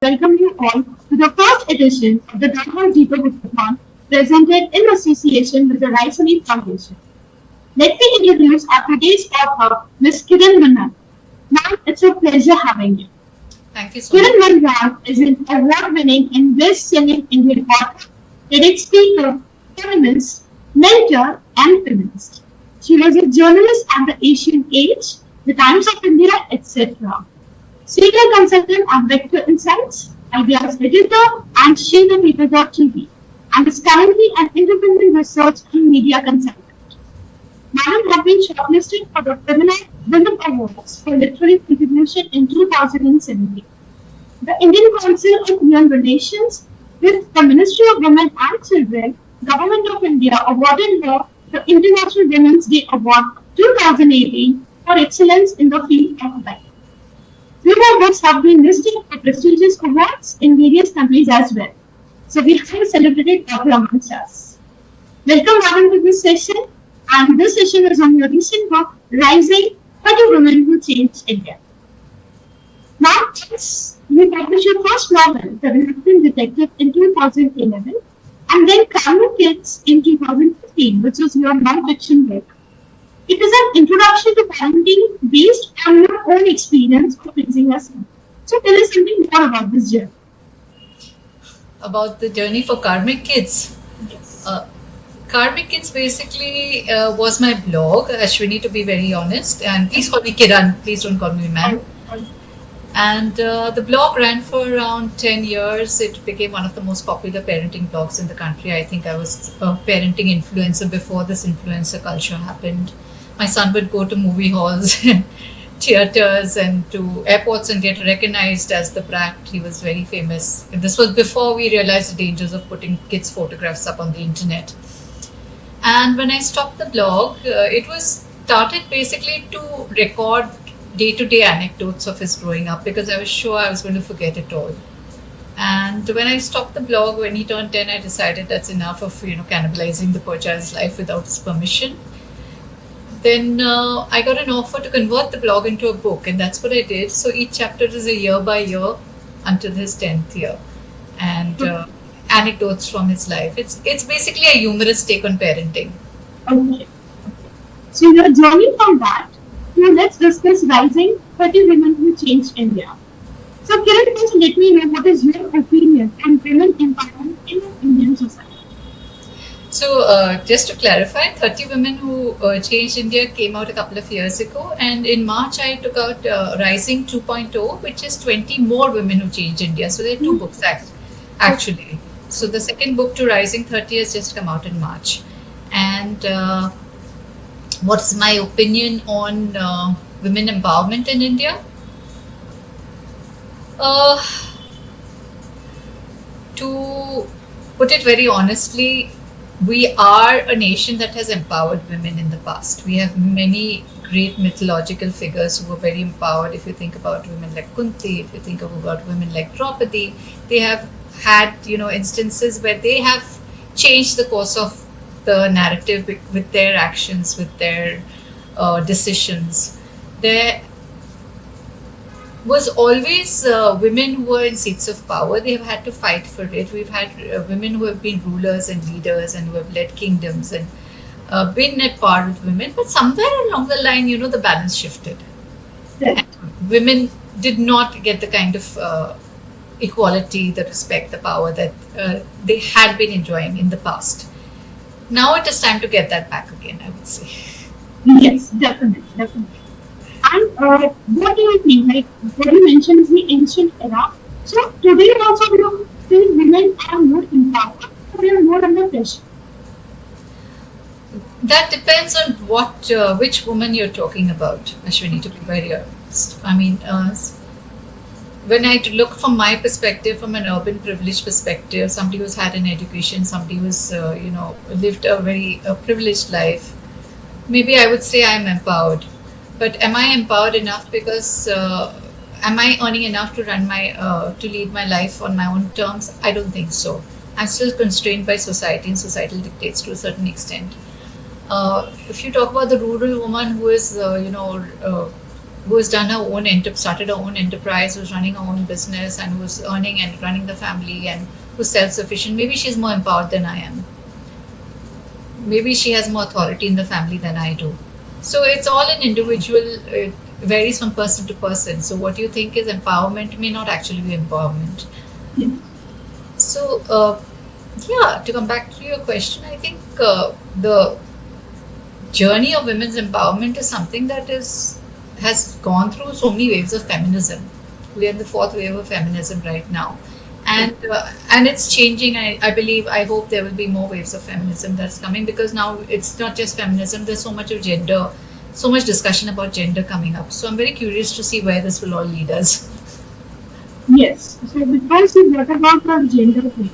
welcome you all to the first edition of the Diamond Deeper Hackathon presented in association with the Raisoni Foundation. Let me introduce our today's author, Ms. Kiran Manral. Ma'am, it's a pleasure having you. Thank you so much. Kiran Manral is an award-winning and best-selling Indian author, TEDx speaker, feminist, mentor, and feminist. She was a journalist at the Asian Age, the Times of India, etc. Senior consultant at Vector Insights, Ideas Editor, and SheThePeople.tv, and is currently an independent research and media consultant. Madam had been shortlisted for the Feminine Women Awards for literary contribution in 2017. The Indian Council of Human Relations with the Ministry of Women and Children, Government of India awarded her the International Women's Day Award 2018 for excellence in the field of life. Few of us have been listed for prestigious awards in various countries as well. So we have a celebrated author amongst us. Welcome madam to this session, and this session is on your recent book, Rising 30 Women Who Changed India. Now, you published your first novel, The Reluctant Detective, in 2011, and then Kic Kids in 2015, which was your non-fiction book. It is an introduction to parenting based on your own experience of raising a son. So tell us something more about this journey. About the journey for Kic Kids. Yes. Kic Kids basically was my blog, Ashwini, to be very honest. And please call me Kiran. Please don't call me ma'am. And the blog ran for around 10 years. It became one of the most popular parenting blogs in the country. I think I was a parenting influencer before this influencer culture happened. My son would go to movie halls, theaters, and to airports and get recognized as the brat. He was very famous. And this was before we realized the dangers of putting kids' photographs up on the internet. And when I stopped the blog, it was started basically to record day-to-day anecdotes of his growing up, because I was sure I was going to forget it all. And when I stopped the blog, when he turned 10, I decided that's enough of cannibalizing the poor child's life without his permission. Then I got an offer to convert the blog into a book, and that's what I did. So each chapter is a year by year until his 10th year, and anecdotes from his life. It's basically a humorous take on parenting. Okay. So your journey from that, now let's discuss Rising 30 Women Who Changed India. So Kiran, please let me know what is your opinion on women empowerment in Indian society. So just to clarify, 30 Women Who Changed India came out a couple of years ago, and in March I took out Rising 2.0, which is 20 more women who changed India. So there are two books actually. So the second book to Rising 30 has just come out in March. And what's my opinion on women empowerment in India? To put it very honestly, we are a nation that has empowered women in the past. We have many great mythological figures who were very empowered. If you think about women like Kunti, if you think about women like Draupadi, they have had instances where they have changed the course of the narrative with their actions, with their decisions. There was always women who were in seats of power. They have had to fight for it. We've had women who have been rulers and leaders and who have led kingdoms and been at par with women. But somewhere along the line, the balance shifted. Yes. And women did not get the kind of equality, the respect, the power that they had been enjoying in the past. Now it is time to get that back again, I would say. Yes, definitely. And what do you think? Like what you mentioned is the ancient era. So today also you feel women are more empowered, or they are more under pressure. That depends on which woman you're talking about, Ashwini, to be very honest. I mean, when I look from my perspective, from an urban privileged perspective, somebody who's had an education, somebody who's lived a very privileged life, maybe I would say I'm empowered. But am I empowered enough? Because am I earning enough to to lead my life on my own terms? I don't think so. I'm still constrained by society, and societal dictates to a certain extent. If you talk about the rural woman who is, who has done her own started her own enterprise, who's running her own business, and who's earning and running the family, and who's self-sufficient. Maybe she's more empowered than I am. Maybe she has more authority in the family than I do. So it's all an individual. It varies from person to person. So what you think is empowerment may not actually be empowerment. Yes. So yeah, to come back to your question, I think the journey of women's empowerment is something that has gone through so many waves of feminism. We are in the fourth wave of feminism right now, and it's changing. I believe, I hope there will be more waves of feminism that's coming, because now it's not just feminism. There's so much of gender, so much discussion about gender coming up. So I'm very curious to see where this will all lead us. Yes. So because you brought about the gender thing.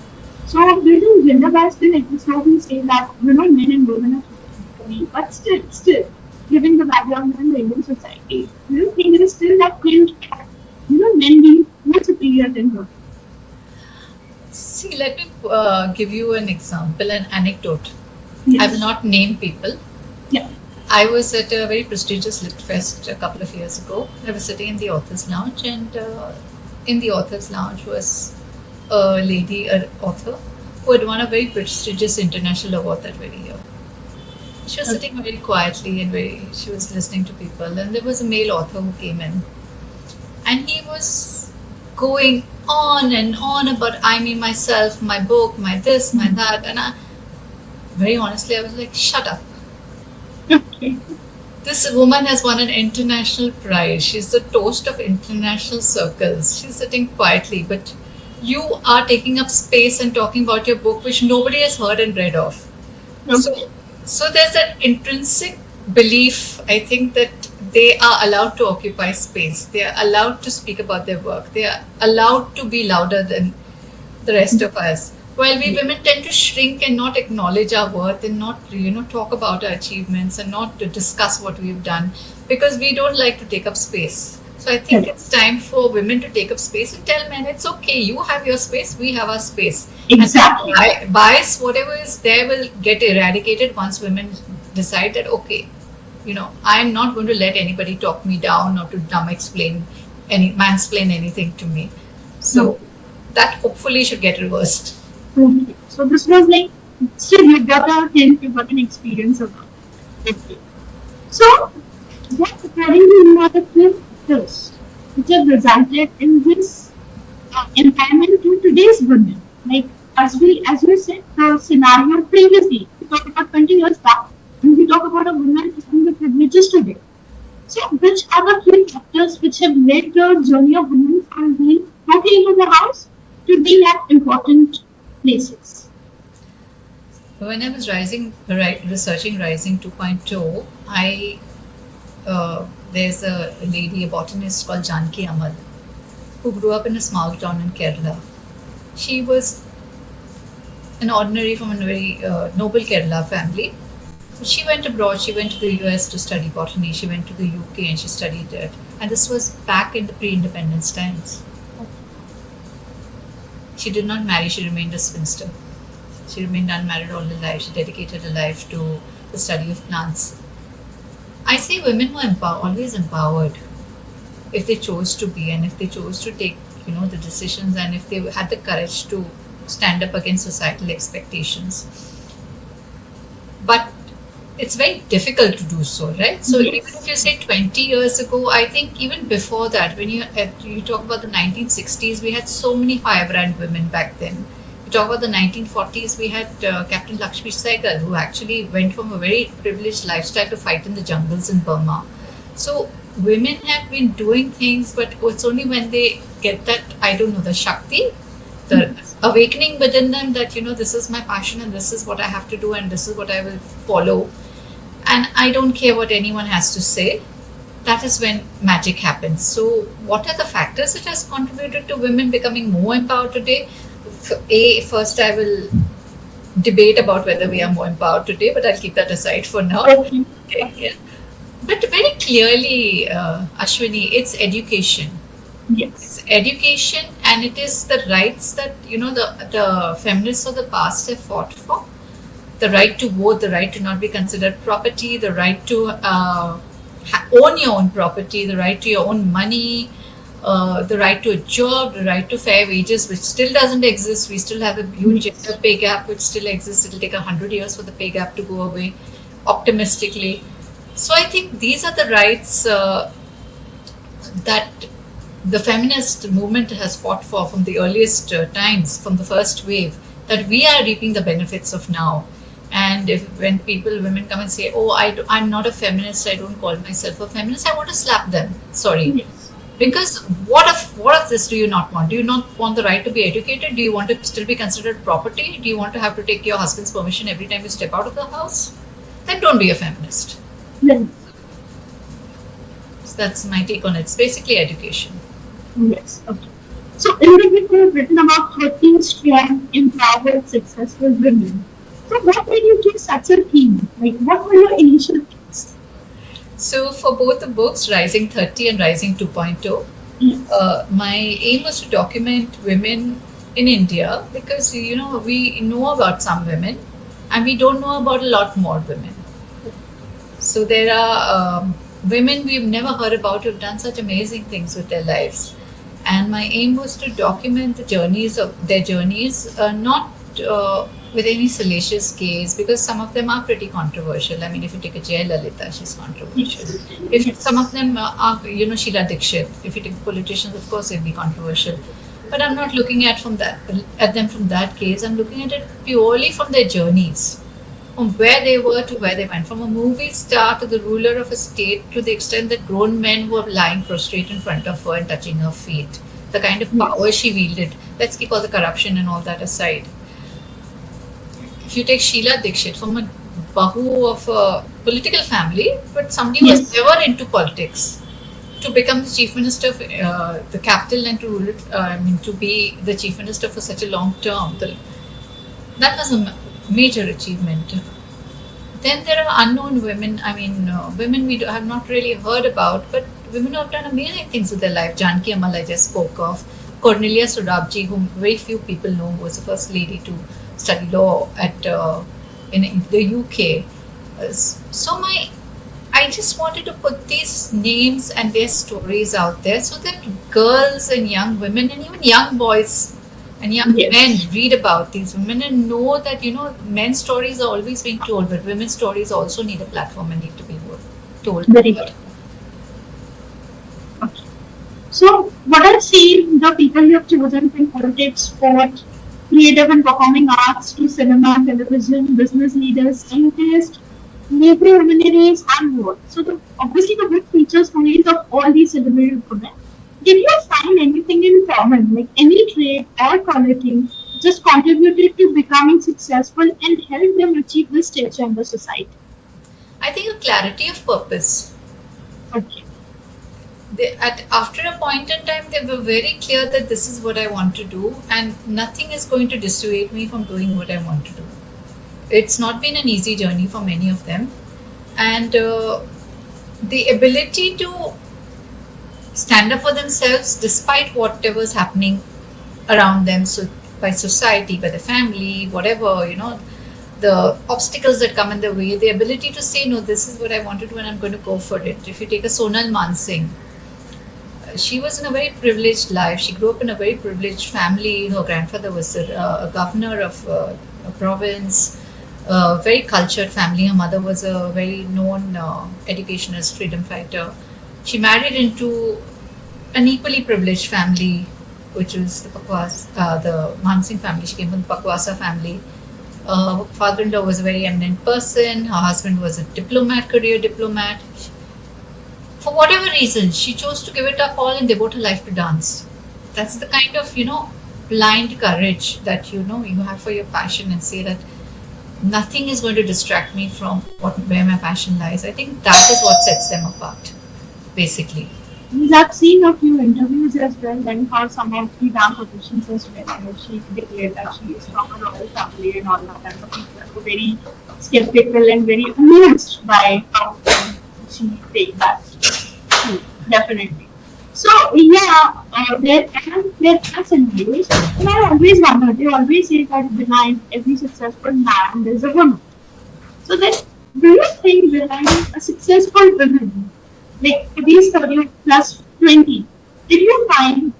So using gender bias still exists, so we say that men and women are equally, but still, given the background in the Indian society, do you think there is still that guilt of men being more superior than women? See, let me give you an example, an anecdote. I will Yes. not name people. Yeah. I was at a very prestigious Lit Fest a couple of years ago. I was sitting in the author's lounge, and in the author's lounge was a lady, an author, who had won a very prestigious international award that very year. She was Okay. sitting very quietly and she was listening to people, and there was a male author who came in, and he was going on and on about I, me, myself, my book, my this, my that, and very honestly, I was like, shut up. Okay. This woman has won an international prize. She's the toast of international circles. She's sitting quietly, but you are taking up space and talking about your book, which nobody has heard and read of. So, Okay. so there's that intrinsic belief, I think, that they are allowed to occupy space. They are allowed to speak about their work. They are allowed to be louder than the rest of us. While we women tend to shrink and not acknowledge our worth, and not talk about our achievements, and not to discuss what we've done, because we don't like to take up space. So I think Correct. it's time for women to take up space and tell men it's okay. You have your space, we have our space, and Exactly. bias, whatever is there, will get eradicated once women decide that okay, I'm not going to let anybody talk me down or to mansplain anything to me. No. So that hopefully should get reversed. Okay. So this was like still you got a hint, you got an experience about it. Okay. So what according to you are the few factors which have resulted in this empowerment to today's women? Like as you said, the scenario previously, we talked about 20 years back, and we talk about a woman having the privileges today. So which are the few factors which have led the journey of women from being walking into the house to being at important places? When I was researching Rising 2.0, there's a lady, a botanist called Janki Amal, who grew up in a small town in Kerala. She was an ordinary from a very noble Kerala family. She went abroad. She went to the US to study botany. She went to the UK and she studied it. And this was back in the pre-independence times. She did not marry. She remained a spinster. She remained unmarried all her life. She dedicated her life to the study of plants. I say women were always empowered if they chose to be, and if they chose to take the decisions, and if they had the courage to stand up against societal expectations. But it's very difficult to do so, right? So even if you say 20 years ago, I think even before that, when you talk about the 1960s, we had so many firebrand women back then. You talk about the 1940s, we had Captain Lakshmi Sehgal, who actually went from a very privileged lifestyle to fight in the jungles in Burma. So women have been doing things, but it's only when they get that, I don't know, the Shakti, the awakening within them that, this is my passion and this is what I have to do and this is what I will follow. And I don't care what anyone has to say. That is when magic happens. So what are the factors that has contributed to women becoming more empowered today? First I will debate about whether we are more empowered today, but I'll keep that aside for now. Okay. Okay, yeah. But very clearly, Ashwini, it's education. Yes. It's education, and it is the rights that the feminists of the past have fought for. The right to vote, the right to not be considered property, the right to own your own property, the right to your own money, the right to a job, the right to fair wages, which still doesn't exist. We still have a huge gender pay gap, which still exists. It'll take 100 years for the pay gap to go away, optimistically. So I think these are the rights that the feminist movement has fought for from the earliest times, from the first wave, that we are reaping the benefits of now. And if when women come and say, "Oh, I'm not a feminist. I don't call myself a feminist," I want to slap them. Sorry, Yes. because what of this do you not want? Do you not want the right to be educated? Do you want to still be considered property? Do you want to have to take your husband's permission every time you step out of the house? Then don't be a feminist. Yes. So that's my take on it. It's basically education. Yes. Okay. So in the book you have written about 13 strong, empowered, successful women. So what made you choose such a theme? Like what were your initial thoughts? So for both the books, Rising 30 and Rising 2.0, Yes. my aim was to document women in India, because we know about some women and we don't know about a lot more women. So there are women we've never heard about who've done such amazing things with their lives, and my aim was to document their journeys, not with any salacious gaze, because some of them are pretty controversial. I mean, if you take a Jayalalitha, she's controversial. If some of them are, Sheila Dikshit, if you take the politicians, of course, they'll be controversial. But I'm not looking at them from that case. I'm looking at it purely from their journeys, from where they were to where they went, from a movie star to the ruler of a state, to the extent that grown men were lying prostrate in front of her and touching her feet. The kind of power she wielded. Let's keep all the corruption and all that aside. If you take Sheila Dikshit, from a bahu of a political family, but somebody who was never into politics, to become the chief minister of the capital and to rule it, to be the chief minister for such a long term, that was a major achievement. Then there are unknown women. I mean, women we have not really heard about, but women who have done amazing things with their life. Janki Amal, I just spoke of. Cornelia Surabji, whom very few people know, who was the first lady to study law at in the UK. I just wanted to put these names and their stories out there, so that girls and young women and even young boys and young men read about these women and know that men's stories are always being told, but women's stories also need a platform and need to be told. Very good. Okay. So what I've seen, the people you have chosen from politics, sport, creative and performing arts, to cinema, television, business leaders, scientists, labor luminaries, and more. So obviously the book features stories of all these celebrated women. Did you find anything in common, like any trait or quality, just contributed to becoming successful and helped them achieve this stature in the society? I think a clarity of purpose. Okay. After a point in time, they were very clear that this is what I want to do, and nothing is going to dissuade me from doing what I want to do. It's not been an easy journey for many of them, and the ability to stand up for themselves despite whatever's happening around them, so by society, by the family, whatever, the obstacles that come in the way, the ability to say, no, this is what I want to do and I'm going to go for it. If you take a Sonal Mansingh, she was in a very privileged life. She grew up in a very privileged family. Her grandfather was a governor of a province, a very cultured family. Her mother was a very known educationist, freedom fighter. She married into an equally privileged family, which was the Mansingh family. She came from the Pakwasa family. Her father-in-law was a very eminent person. Her husband was a career diplomat. For whatever reason, she chose to give it up all and devote her life to dance. That's the kind of, blind courage that, you have for your passion, and say that nothing is going to distract me from where my passion lies. I think that is what sets them apart, basically. I've seen a few interviews as well, and for some of the dance auditions as well. She declared that she is from a royal family and all that, and the people were very skeptical and very amused by how she takes that. Definitely. So yeah, there are scenarios, and I always wonder. They always say that behind every successful man there's a woman. So then, do you think behind a successful woman like for these 30 plus 20, did you find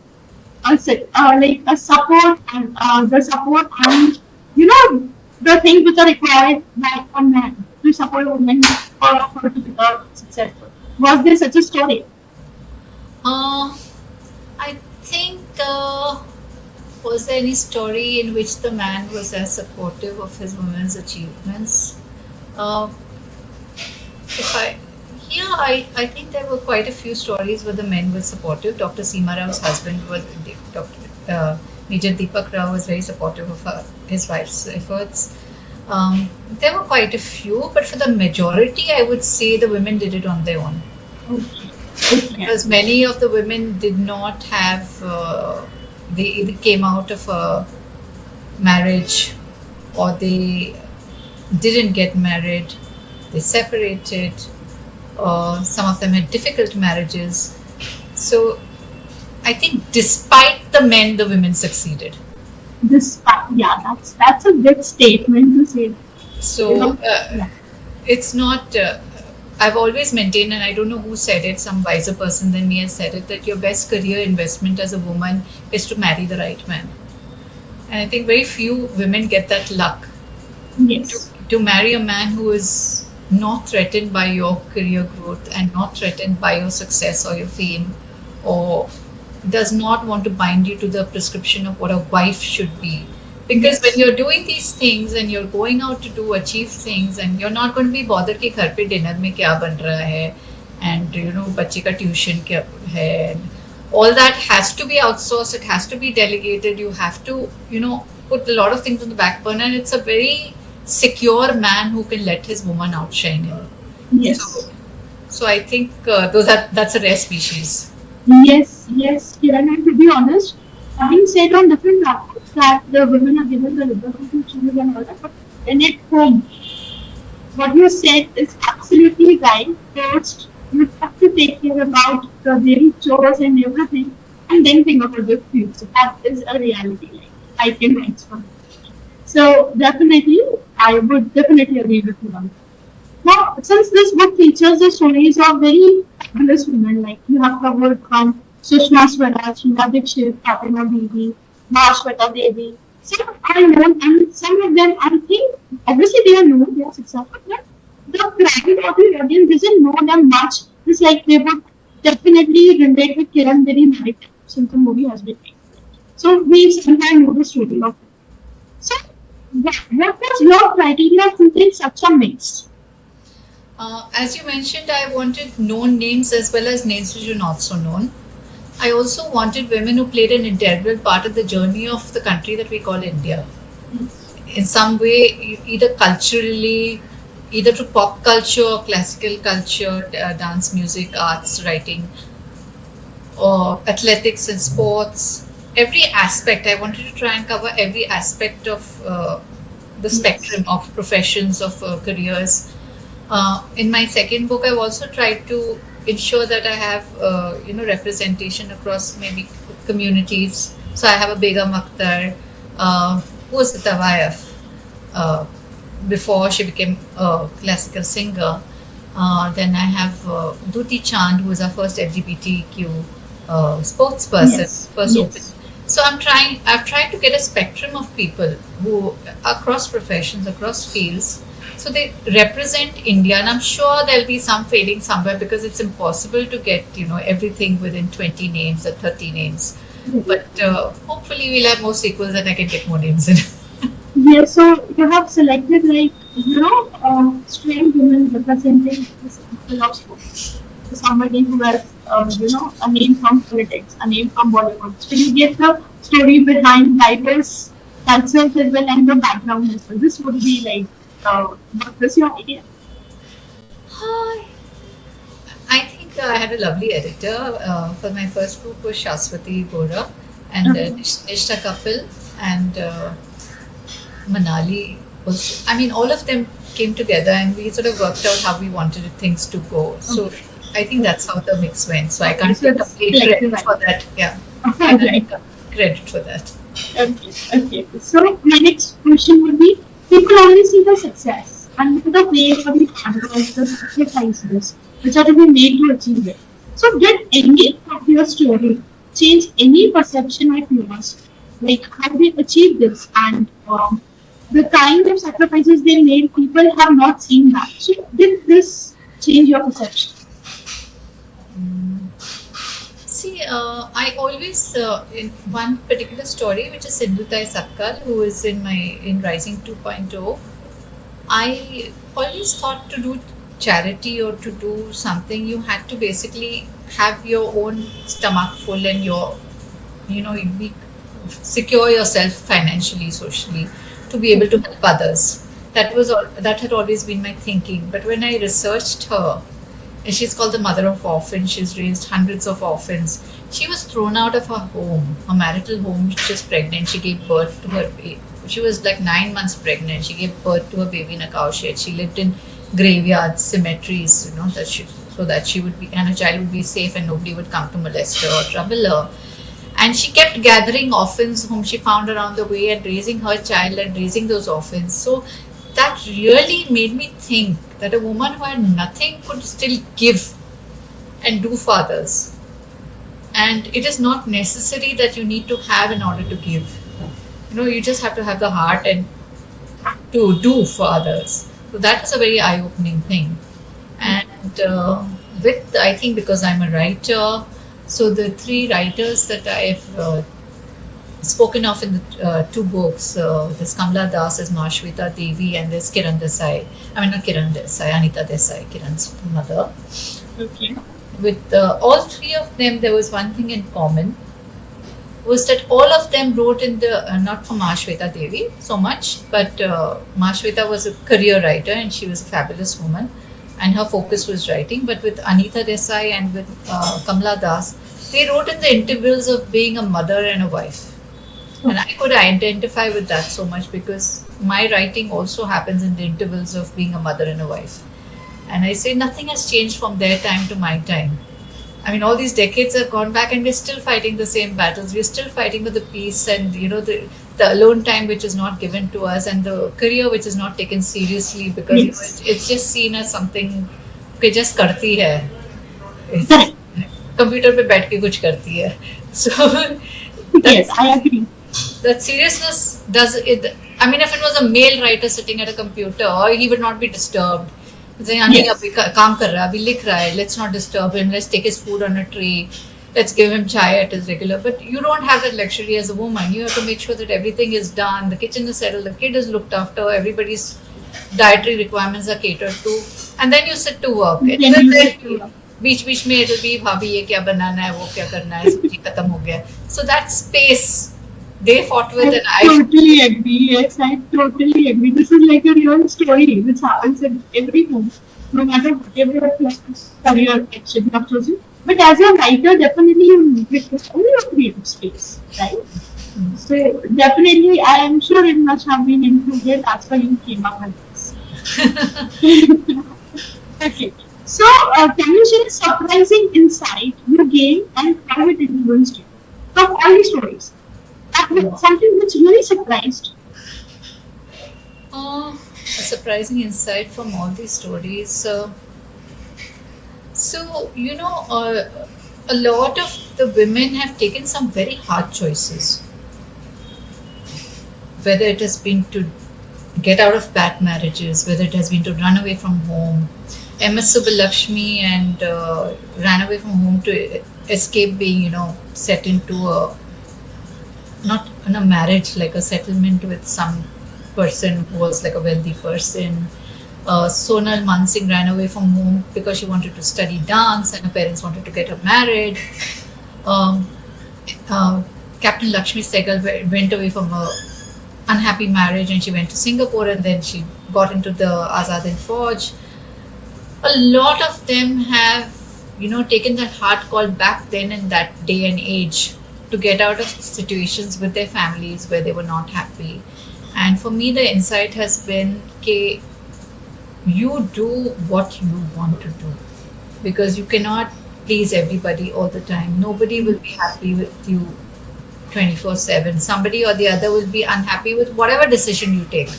like a support and the support and you know the things which are required by a man to support a woman for her to become successful? Was there such a story? Uh, I think, was there any story in which the man was as supportive of his woman's achievements? Uh, if I, yeah, I think there were quite a few stories where the men were supportive. Dr. Seema Rao's husband was Dr. Major Deepak Rao was very supportive of his wife's efforts. There were quite a few, but for the majority, I would say the women did it on their own. Okay. Okay. Because many of the women did not have, they either came out of a marriage or they didn't get married, they separated, or some of them had difficult marriages. So I think despite the men, the women succeeded. Yeah, that's a good statement to say. You So know, yeah. it's not, I've always maintained, and I don't know who said it, some wiser person than me has said it, that your best career investment as a woman is to marry the right man. And I think very few women get that luck Yes. to marry a man who is not threatened by your career growth and not threatened by your success or your fame, or does not want to bind you to the prescription of what a wife should be. Because when Yes. you're doing these things and you're going out to do achieve things, and you're not going to be bothered कि घर पे dinner में क्या बन रहा है, and you know बच्चे का tuition क्या है, all that has to be outsourced, it has to be delegated, you have to, you know, put a lot of things on the back burner, and it's a very secure man who can let his woman outshine him. Yes. So I think that's a rare species. Yes, yes, Kiran, and to be honest, having said on different platforms that the women are given the liberty to choose and all that, but when at home, what you said is absolutely right. First, you have to take care about the daily chores and everything, and then think about the future. That is a reality. Like, I can write for. So definitely, I would definitely agree with you on that. Now, since this book features the stories of very fabulous women, like you have covered from Sushma Swaraj, Sheila Dikshit, Fatima Bibi, Mahashweta Devi, some are known, and some of them, I think, obviously they are known, they are successful, but the crowd of the audience doesn't know them much. It's like they would definitely relate with Kiran very much since the movie has been made. So we sometimes know the story of it. So, what was your criteria to take such a mix? As you mentioned, I wanted known names as well as names which are not so known. I also wanted women who played an integral part of the journey of the country that we call India. In some way, either culturally, either through pop culture or classical culture, dance, music, arts, writing, or athletics and sports. Every aspect, I wanted to try and cover every aspect of the Yes. spectrum of professions, of careers. In my second book, I've also tried to ensure that I have, representation across maybe communities. So I have a Begum Akhtar, who was the Tawayaf before she became a classical singer. Then I have Duti Chand, who was our first LGBTQ sports person, Yes. first open. Yes. So I've tried to get a spectrum of people who across professions, across fields, so they represent India, and I'm sure there'll be some fading somewhere because it's impossible to get everything within 20 names or 30 names. But hopefully we'll have more sequels and I can get more names in. Yes, so you have selected like strange women representing this people of sports. So somebody who has a name from politics, a name from Bollywood. So you get the story behind diverse cultures as well and the background as well. This would be like what was your idea? Hi. I think I had a lovely editor. For my first book was Shaswati Gora and Okay. Nishta Kapil and Manali. Was, I mean, all of them came together and we sort of worked out how we wanted things to go. So Okay. I think that's how the mix went. So I Okay, can't so take it's complete collective credit for that. Yeah, I can't right. take credit for that. Okay, okay. So my next question would be: people only see the success and not the way or the hard work, the sacrifices. which are to be made to achieve it. So did any of your story change any perception of yours? Like how they achieved this and the kind of sacrifices they made, people have not seen that. So did this change your perception? See, I always in one particular story, which is Sindhutai Sakkal, who is in Rising 2.0. I always thought to do charity or to do something, you had to basically have your own stomach full and you be secure yourself financially, socially, to be able to help others. That had always been my thinking. But when I researched her, and she's called the mother of orphans. She's raised hundreds of orphans. She was thrown out of her home, her marital home. She was pregnant. She gave birth to her baby. She was like 9 months pregnant. She gave birth to her baby in a cow shed. She lived in graveyards, cemeteries, so that she would be, and her child would be safe and nobody would come to molest her or trouble her. And she kept gathering orphans whom she found around the way and raising her child and raising those orphans. So that really made me think that a woman who had nothing could still give and do for others. And it is not necessary that you need to have in order to give. You just have to have the heart and to do for others. So that was a very eye-opening thing. And I think because I'm a writer, so the three writers that I've spoken of in the two books, there's Kamla Das, there's Mahashweta Devi, and there's Kiran Desai. I mean, not Kiran Desai, Anita Desai, Kiran's mother. Okay. With all three of them, there was one thing in common, was that all of them wrote in the, not for Mahashweta Devi so much, but Mahashweta was a career writer and she was a fabulous woman and her focus was writing. But with Anita Desai and with Kamla Das, they wrote in the intervals of being a mother and a wife. And I could identify with that so much because my writing also happens in the intervals of being a mother and a wife. And I say nothing has changed from their time to my time. I mean, all these decades have gone back and we're still fighting the same battles. We're still fighting for the peace and, the alone time which is not given to us and the career which is not taken seriously because it's just seen as something कि just करती है. Computer पे बैठ के कुछ करती है. So yes, I agree. That seriousness does it. I mean, if it was a male writer sitting at a computer, he would not be disturbed. Saying, Yes. काम कर रहा है, अभी लिख रहा है, let's not disturb him, let's take his food on a tray, let's give him chai at his regular. But you don't have that luxury as a woman. You have to make sure that everything is done, the kitchen is settled, the kid is looked after, everybody's dietary requirements are catered to, and then you sit to work. बीच बीच में it'll be भाभी ये क्या बनाना है, वो क्या करना है, सब्जी खत्म हो गया. So that space they fought with, and I totally agree. Yes, I totally agree. This is like a real story which happens in every home, no matter whatever career action you have chosen. But as a writer, definitely you need it to your creative space, right? So definitely, I am sure it must have been included. That's why you came up with this. Okay. So, can you share a surprising insight you gained and how it influenced you from all these stories? Something which really surprised. a surprising insight from all these stories. A lot of the women have taken some very hard choices. Whether it has been to get out of bad marriages, whether it has been to run away from home. MS Subbalakshmi and ran away from home to escape being, set into not in a marriage, like a settlement with some person who was like a wealthy person. Sonal Mansingh ran away from home because she wanted to study dance and her parents wanted to get her married. Captain Lakshmi Sehgal went away from a unhappy marriage and she went to Singapore and then she got into the Azad Hind Fauj. A lot of them have, taken that hard call back then in that day and age to get out of situations with their families where they were not happy. And for me, the insight has been, okay, you do what you want to do because you cannot please everybody all the time. Nobody will be happy with you 24/7. Somebody or the other will be unhappy with whatever decision you take.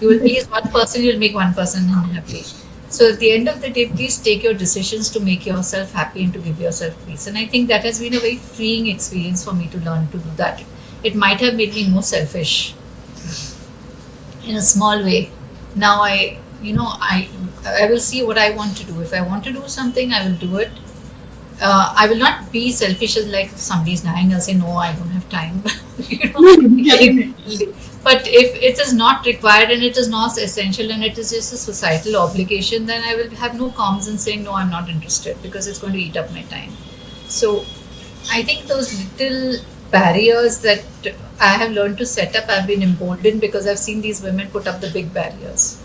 You will please one person, you'll make one person unhappy. So at the end of the day, please take your decisions to make yourself happy and to give yourself peace. And I think that has been a very freeing experience for me to learn to do that. It might have made me more selfish in a small way. Now I will see what I want to do. If I want to do something, I will do it. I will not be selfish as like if somebody's dying, I'll say no, I don't have time. you know, Definitely. but if it is not required and it is not essential and it is just a societal obligation, then I will have no qualms in saying no, I'm not interested because it's going to eat up my time. So I think those little barriers that I have learned to set up have been emboldened because I've seen these women put up the big barriers.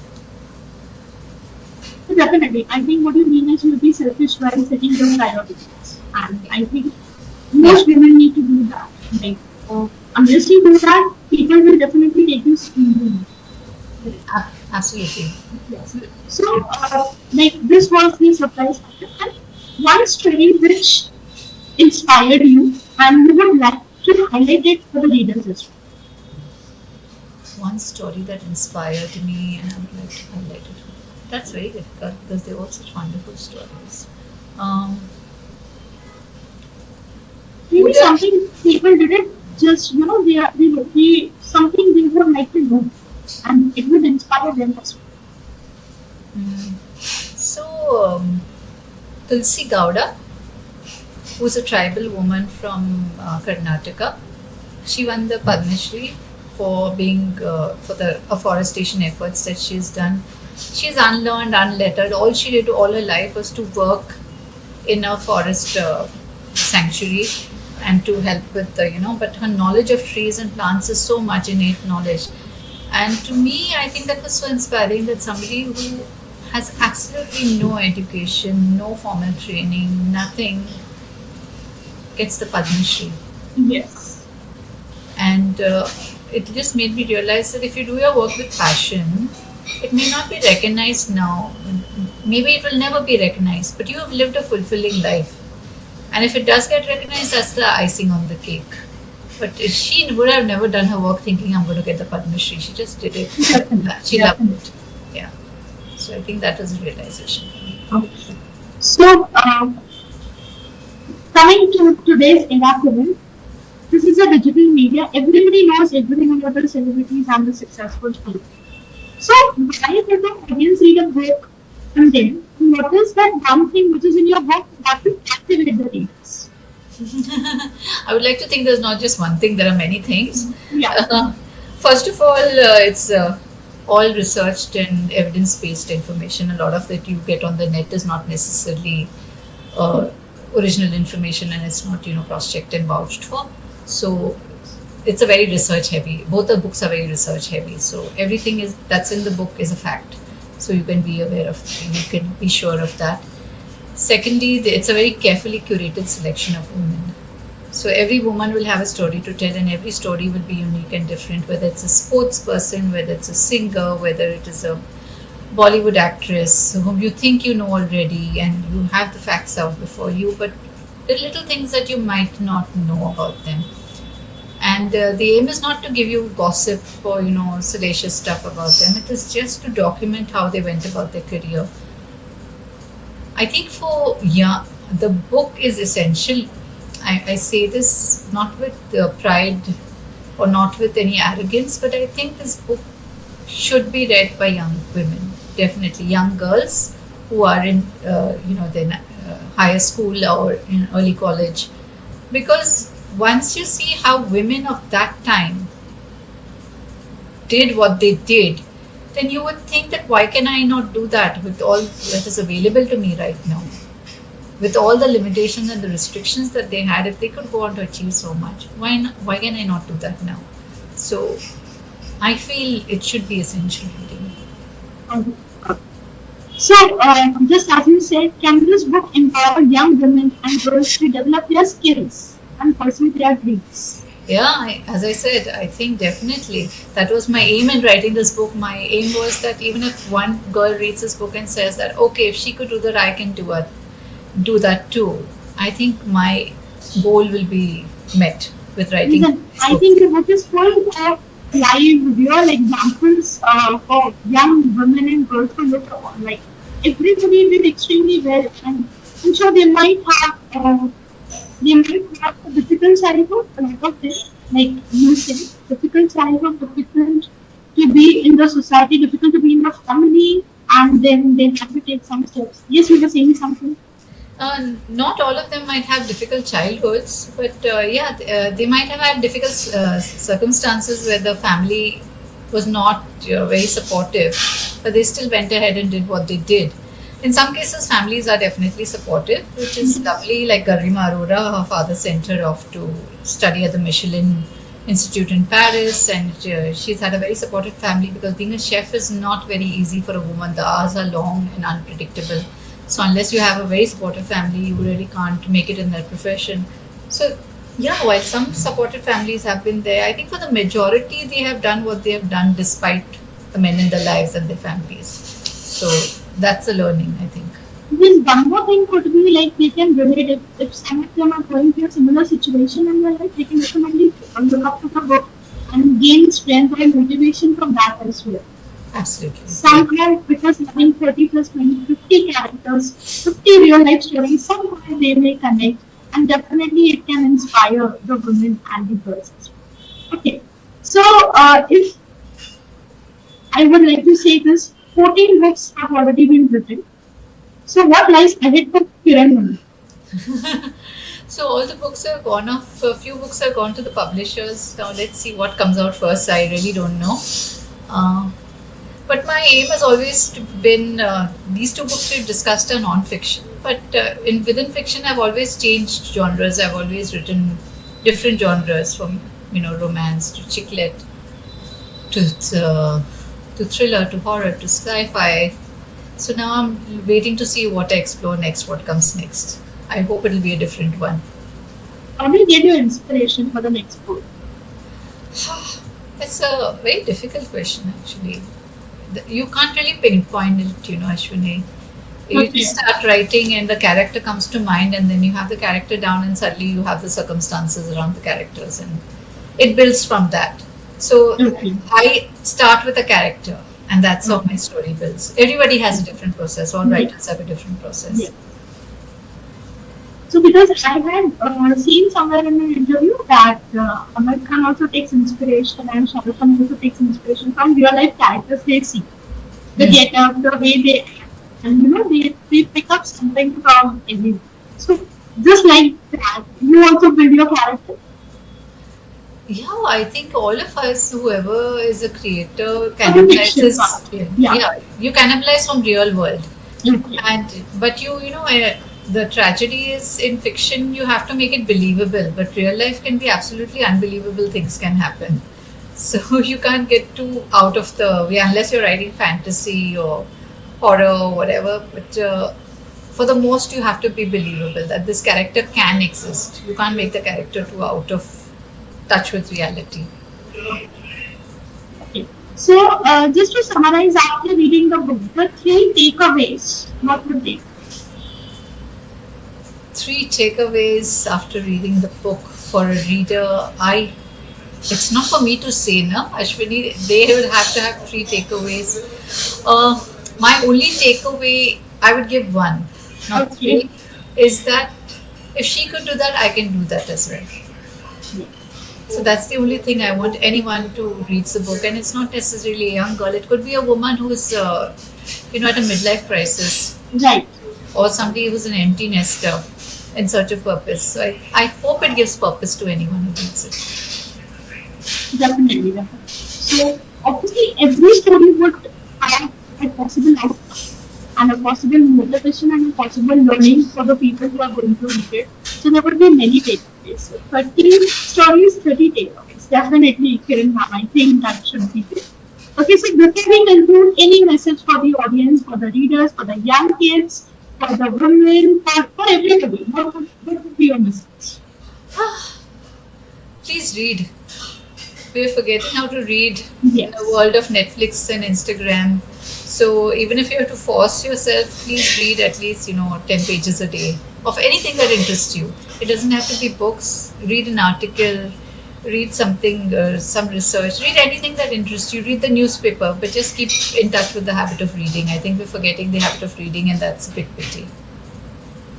Definitely. I think what you mean is you'll be selfish while setting your priorities. And I think Yeah, most women need to do that. Like, unless you do that, people will definitely take you seriously. absolutely. Yes. So, like, this was the surprise factor. And one story which inspired you, and we would like to highlight it for the readers as One story that inspired me and I would like to highlight it. That's very difficult because they're all such wonderful stories. Um, well. Maybe would I, something people didn't just, they something they would like to do, and it would inspire them as well. mm, Tulsi Gowda, who's a tribal woman from Karnataka, she won the Padma Shri for being for the afforestation efforts that she's done. She's unlearned, unlettered. All she did all her life was to work in a forest sanctuary and to help with the but her knowledge of trees and plants is so much innate knowledge. And to me, I think that was so inspiring that somebody who has absolutely no education, no formal training, nothing, gets the Padma Shri. Yes. And it just made me realize that if you do your work with passion, it may not be recognized now. Maybe it will never be recognized, but you have lived a fulfilling life. And if it does get recognized, that's the icing on the cake. But she would have never done her work thinking I'm going to get the Padma Shri. She just did it. Definitely. She loved Definitely. it. Yeah. So I think that was a realization for me. Okay. So, coming to today's era, Kiran, this is a digital media. Everybody knows everything about the celebrities and the successful people. So, why did the audience read a book and then what is that one thing which is in your book that will activate the readers? I would like to think there's not just one thing, there are many things. Yeah. First of all, it's all researched and evidence based information. A lot of that you get on the net is not necessarily uh, original information and it's not, cross checked and vouched for. So it's a very research heavy. Both the books are very research heavy. So everything is that's in the book is a fact. So you can be aware of, you can be sure of that. Secondly, it's a very carefully curated selection of women. So every woman will have a story to tell, and every story will be unique and different. Whether it's a sports person, whether it's a singer, whether it is a Bollywood actress whom you think you know already, and you have the facts out before you, but the little things that you might not know about them. And the aim is not to give you gossip or salacious stuff about them. It is just to document how they went about their career. I think for the book is essential. I say this not with pride or not with any arrogance, but I think this book should be read by young women, definitely young girls who are in their higher school or in early college, because once you see how women of that time did what they did, then you would think that why can I not do that with all that is available to me right now? With all the limitations and the restrictions that they had, if they could go on to achieve so much, why can I not do that now? So I feel it should be essential reading. Um, So, just as you said, can this book empower young women and girls to develop their skills and pursue their dreams? Yeah, as I said, I think definitely that was my aim in writing this book. My aim was that even if one girl reads this book and says that, okay, if she could do that, I can do that too. I think my goal will be met with writing Even this I book. think the book is full of live real examples for young women and girls to look upon. Like everybody did extremely well, and I'm sure they might have a difficult childhood, a lot of them, like you said, difficult childhood, difficult to be in the society, difficult to be in the family, and then they have to take some steps. Yes, you were saying something. Not all of them might have difficult childhoods, but yeah, they might have had difficult circumstances where the family was not very supportive, but they still went ahead and did what they did. In some cases, families are definitely supportive, which is lovely. Like Garima Arora, her father sent her off to study at the Michelin Institute in Paris, and she's had a very supportive family because being a chef is not very easy for a woman. The hours are long and unpredictable. So unless you have a very supportive family, you really can't make it in that profession. So yeah, while some supportive families have been there, I think for the majority they have done what they have done despite the men in their lives and their families. So that's a learning, I think. This one more thing could be like they can relate if some of them are going through a similar situation in their life, they can definitely look up to the book and gain strength and motivation from that as well. Absolutely. Yeah. Somehow, because having 30 plus 20, 50 characters, 50 real life stories, somehow they may connect, and definitely it can inspire the women and the girls as well. Okay, so if I would like to say this, 14 books have already been written. So what lies ahead for Kiran Manral? So all the books have gone off. A few books have gone to the publishers. Now let's see what comes out first. I really don't know. Uh, but my aim has always been these two books we've discussed are non-fiction. But within fiction, I've always changed genres. I've always written different genres from romance to chick lit to thriller to horror to sci-fi. So now I'm waiting to see what I explore next, what comes next. I hope it'll be a different one. How do you get your inspiration for the next book? It's a very difficult question, actually. You can't really pinpoint it, Ashwini. You Okay. just start writing and the character comes to mind, and then you have the character down, and suddenly you have the circumstances around the characters, and it builds from that. So Okay. I start with a character, and that's how my Okay. story builds. Everybody has a different process, all Yeah. writers have a different process. Yeah. So because I had seen somewhere in an interview that Amir Khan also takes inspiration and Shah Rukh Khan also takes inspiration from real life characters they see. The Mm. get up, the way they act, and they pick up something from everyone. So just like that, you also build your character. Yeah, I think all of us, whoever is a creator, For the fiction cannibalizes. part. Yeah, Yeah. yeah, you cannibalize from real world, Okay. and but the tragedy is in fiction. You have to make it believable, but real life can be absolutely unbelievable. Things can happen, so you can't get too out of the way unless you're writing fantasy or horror or whatever. But for the most, you have to be believable that this character can exist. You can't make the character too out of touch with reality. Okay. So just to summarize, after reading the book, the three takeaways, what would they? Three takeaways after reading the book for a reader. It's not for me to say, no, Ashwini. They will have to have three takeaways. My only takeaway, I would give one, not Okay. three, is that if she could do that, I can do that as well. So that's the only thing I want anyone to read the book, and it's not necessarily a young girl. It could be a woman who's, at a midlife crisis, Right. or somebody who's an empty nester in search of purpose. So I hope it gives purpose to anyone who reads it. Definitely, definitely. So obviously every story would have a possible outcome and a possible motivation and a possible learning for the people who are going to read it. So there would be many takeaways. So 30 stories, 30 takeaways. Definitely, Kiran ma'am, I think that should be good. Okay, so before we conclude, any message for the audience, for the readers, for the young kids, for the women, for everybody? What would be your message? Please read. We're forgetting how to read in a Yes. world of Netflix and Instagram. So even if you have to force yourself, please read at least 10 pages a day of anything that interests you. It doesn't have to be books. Read an article, read something, some research, read anything that interests you, read the newspaper, but just keep in touch with the habit of reading. I think we're forgetting the habit of reading, and that's a big pity.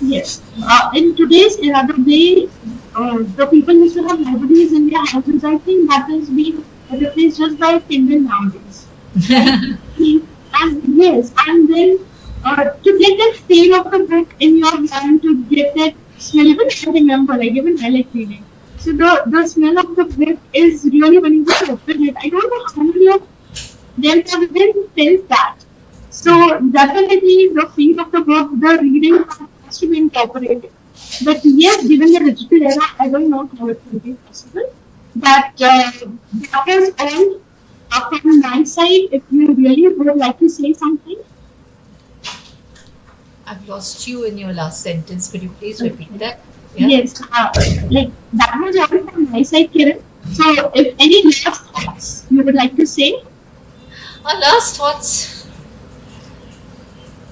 Yes. In today's era, the way the people used to have libraries in their houses, I think that is being replaced just by Kindle nowadays. Right? And yes, and then to get that feel of the book in your hand, to get that smell, even I remember, like even I like reading. So the smell of the book is really when you just open it. I don't know how many of them have even felt that. So definitely the feel of the book, the reading part has to be incorporated. But yes, given the digital era, I don't know how it will be possible. But that is all from my side. If you really would like to say something, I've lost you in your last sentence. Could you please repeat okay. that? Yeah. Yes, like that was all from my side, Kiran. So, if any last thoughts you would like to say, Our last thoughts.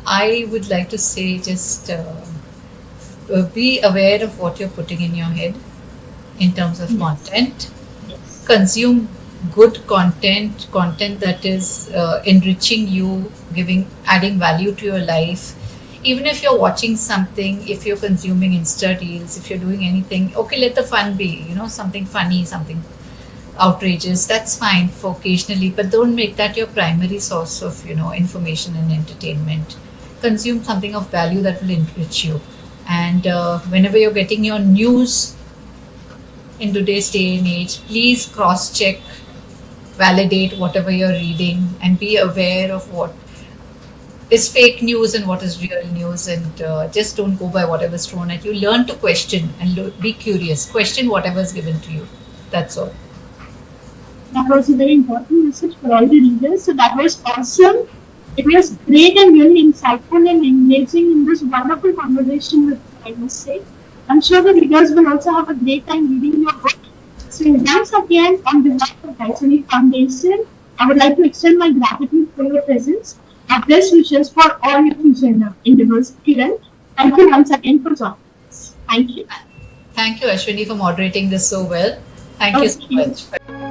I would like to say just be aware of what you're putting in your head in terms of yes, content. yes, Consume good content, content that is enriching you, giving, adding value to your life. Even if you're watching something, if you're consuming Insta reels, if you're doing anything, okay, let the fun be, something funny, something outrageous, that's fine for occasionally, but don't make that your primary source of, information and entertainment. Consume something of value that will enrich you. And whenever you're getting your news in today's day and age, please cross check, validate whatever you're reading, and be aware of what is fake news and what is real news, and just don't go by whatever's thrown at you. Learn to question and be curious. Question whatever's given to you. That's all. that was a very important message for all the readers. So, that was awesome. It was great and really insightful and engaging in this wonderful conversation with you, I must say. I'm sure the readers will also have a great time reading your book. So, once again, on behalf of Dicey Foundation, I would like to extend my gratitude for your presence and best wishes for all your future endeavors. Kiran, thank you once again for joining us. Thank you. Thank you, Ashwini, for moderating this so well. Thank you so Okay. much.